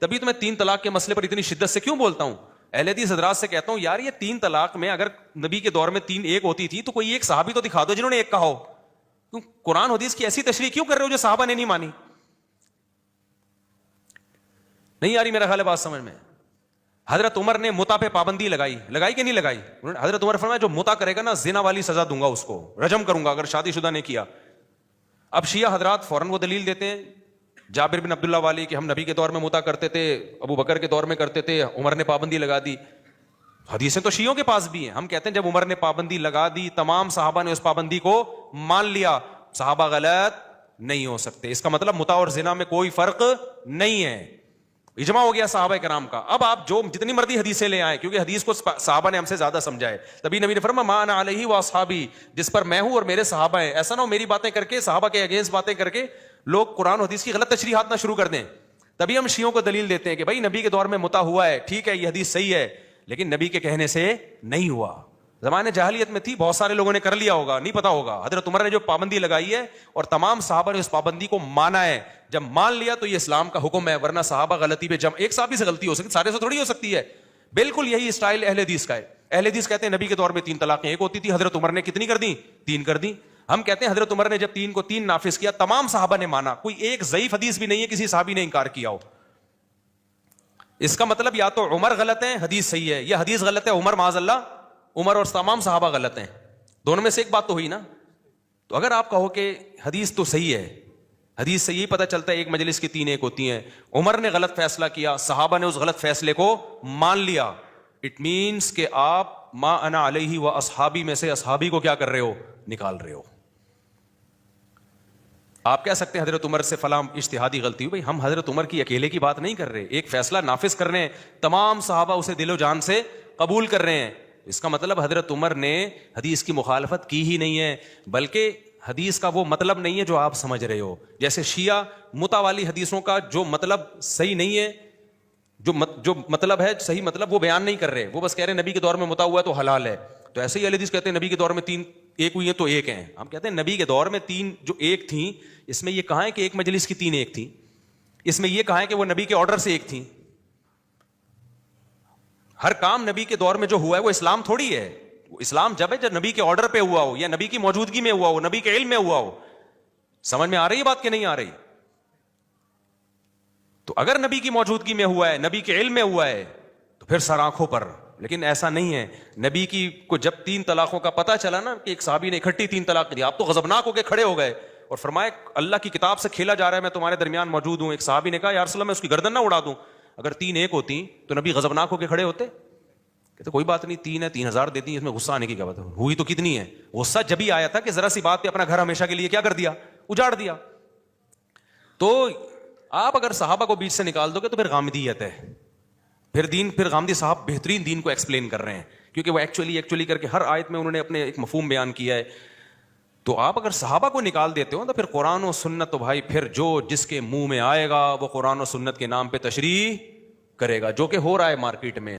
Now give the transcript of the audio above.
تبھی تو میں 3 طلاق کے مسئلے پر اتنی شدت سے کیوں بولتا ہوں. اہل حدیث حضرات سے کہتا ہوں یار یہ 3 طلاق میں اگر نبی کے دور میں 3 ایک ہوتی تھی تو کوئی ایک صحابی تو دکھا دو جنہوں نے ایک کہا ہو. کیوں قرآن حدیث کی ایسی تشریح کیوں کر رہے ہو جو صحابہ نے نہیں مانی؟ نہیں آ رہی میرا خیال ہے بات سمجھ میں. حضرت عمر نے متع پہ پابندی لگائی کہ نہیں لگائی؟ حضرت عمر فرمایا جو متع کرے گا نا زنا والی سزا دوں گا اس کو, رجم کروں گا اگر شادی شدہ نے کیا. اب شیعہ حضرات فوراً وہ دلیل دیتے ہیں جابر بن عبداللہ والی کہ ہم نبی کے دور میں متع کرتے تھے, ابو بکر کے دور میں کرتے تھے, عمر نے پابندی لگا دی. حدیثیں تو شیعوں کے پاس بھی ہیں. ہم کہتے ہیں جب عمر نے پابندی لگا دی تمام صحابہ نے اس پابندی کو مان لیا, صحابہ غلط نہیں ہو سکتے. اس کا مطلب متع اور زنا میں کوئی فرق نہیں ہے, اجماع ہو گیا صحابہ کرام کا. اب آپ جو جتنی مرضی حدیثیں لے آئیں کیونکہ حدیث کو صحابہ نے ہم سے زیادہ سمجھا ہے. تبھی نبی نے فرمایا ما انا علیہ واصحابی, جس پر میں ہوں اور میرے صحابہ ہیں. ایسا نہ ہو میری باتیں کر کے صحابہ کے اگینسٹ باتیں کر کے لوگ قرآن حدیث کی غلط تشریحات نہ شروع کر دیں. تبھی ہم شیعوں کو دلیل دیتے ہیں کہ بھائی نبی کے دور میں متع ہوا ہے, ٹھیک ہے یہ حدیث صحیح ہے, لیکن نبی کے کہنے سے نہیں ہوا. زمانے جاہلیت میں تھی, بہت سارے لوگوں نے کر لیا ہوگا, نہیں پتا ہوگا. حضرت عمر نے جو پابندی لگائی ہے اور تمام صحابہ نے اس پابندی کو مانا ہے, جب مان لیا تو یہ اسلام کا حکم ہے. ورنہ صحابہ غلطی پہ ایک صحابی سے غلطی ہو سکتی, سارے سے تھوڑی ہو سکتی ہے. بالکل یہی اسٹائل اہل حدیث کا ہے. اہل حدیث کہتے ہیں نبی کے دور میں 3 طلاقیں ایک ہوتی تھی, حضرت عمر نے کتنی کر دی؟ 3 کر دی. ہم کہتے ہیں حضرت عمر نے جب 3 کو 3 نافذ کیا تمام صحابہ نے مانا, کوئی ایک ضعیف حدیث بھی نہیں ہے کسی صحابی نے انکار کیا ہو. اس کا مطلب یا تو عمر غلط ہے حدیث صحیح ہے, یا حدیث غلط ہے عمر معاذ اللہ, عمر اور تمام صحابہ غلط ہیں. دونوں میں سے ایک بات تو ہوئی نا. تو اگر آپ کہو کہ حدیث تو صحیح ہے, حدیث سے یہی پتہ چلتا ہے ایک مجلس کی 3 ایک ہوتی ہیں, عمر نے غلط فیصلہ کیا, صحابہ نے اس غلط فیصلے کو مان لیا, اٹ مینس کہ آپ ما انا علیہ و اصحابی میں سے اصحابی کو کیا کر رہے ہو؟ نکال رہے ہو. آپ کہہ سکتے ہیں حضرت عمر سے فلاں اجتہادی غلطی ہوئی, ہم حضرت عمر کی اکیلے کی بات نہیں کر رہے, ایک فیصلہ نافذ کر رہے ہیں, تمام صحابہ اسے دل و جان سے قبول کر رہے ہیں. اس کا مطلب حضرت عمر نے حدیث کی مخالفت کی ہی نہیں ہے, بلکہ حدیث کا وہ مطلب نہیں ہے جو آپ سمجھ رہے ہو. جیسے شیعہ متع والی حدیثوں کا جو مطلب صحیح نہیں ہے, جو مطلب ہے صحیح مطلب وہ بیان نہیں کر رہے, وہ بس کہہ رہے ہیں نبی کے دور میں متع ہوا ہے تو حلال ہے. تو ایسے ہی اہل حدیث کہتے ہیں نبی کے دور میں 3 ایک ہوئی ہیں تو ایک ہیں. ہم کہتے ہیں نبی کے دور میں 3 جو ایک تھیں, اس میں یہ کہاں ہے کہ ایک مجلس کی 3 ایک تھیں, اس میں یہ کہاں ہے کہ وہ نبی کے آرڈر سے ایک تھیں. ہر کام نبی کے دور میں جو ہوا ہے وہ اسلام تھوڑی ہے. وہ اسلام جب ہے جب نبی کے آرڈر پہ ہوا ہو, یا نبی کی موجودگی میں ہوا ہو, نبی کے علم میں ہوا ہو. سمجھ میں آ رہی ہے بات کہ نہیں آ رہی؟ تو اگر نبی کی موجودگی میں ہوا ہے, نبی کے علم میں ہوا ہے, تو پھر سر آنکھوں پر. لیکن ایسا نہیں ہے. نبی کی کو جب 3 طلاقوں کا پتہ چلا نا کہ ایک صحابی نے اکٹھی 3 طلاق دی, آپ تو غضبناک ہو کے کھڑے ہو گئے اور فرمایا اللہ کی کتاب سے کھیلا جا رہا ہے, میں تمہارے درمیان موجود ہوں. ایک صحابی نے کہا یا رسول اللہ میں اس کی گردن نہ اڑا دوں. اگر 3 ایک ہوتی تو نبی غضبناک ہو کے کھڑے ہوتے؟ کہتے کوئی بات نہیں, 3 ہے 3000 دیتی ہیں, اس میں غصہ آنے کی کیا بات ہے, ہوئی تو کتنی ہے. غصہ جب ہی آیا تھا کہ ذرا سی بات پہ اپنا گھر ہمیشہ کے لیے کیا کر دیا, اجاڑ دیا. تو آپ اگر صحابہ کو بیچ سے نکال دو گے تو پھر غامدیت ہے. پھر غامدی صاحب بہترین دین کو ایکسپلین کر رہے ہیں, کیونکہ وہ ایکچولی کر کے ہر آیت میں انہوں نے اپنے ایک مفہوم بیان کیا ہے. تو آپ اگر صحابہ کو نکال دیتے ہو تو پھر قرآن و سنت تو بھائی پھر جو جس کے منہ میں آئے گا وہ قرآن و سنت کے نام پہ تشریح کرے گا, جو کہ ہو رہا ہے مارکیٹ میں.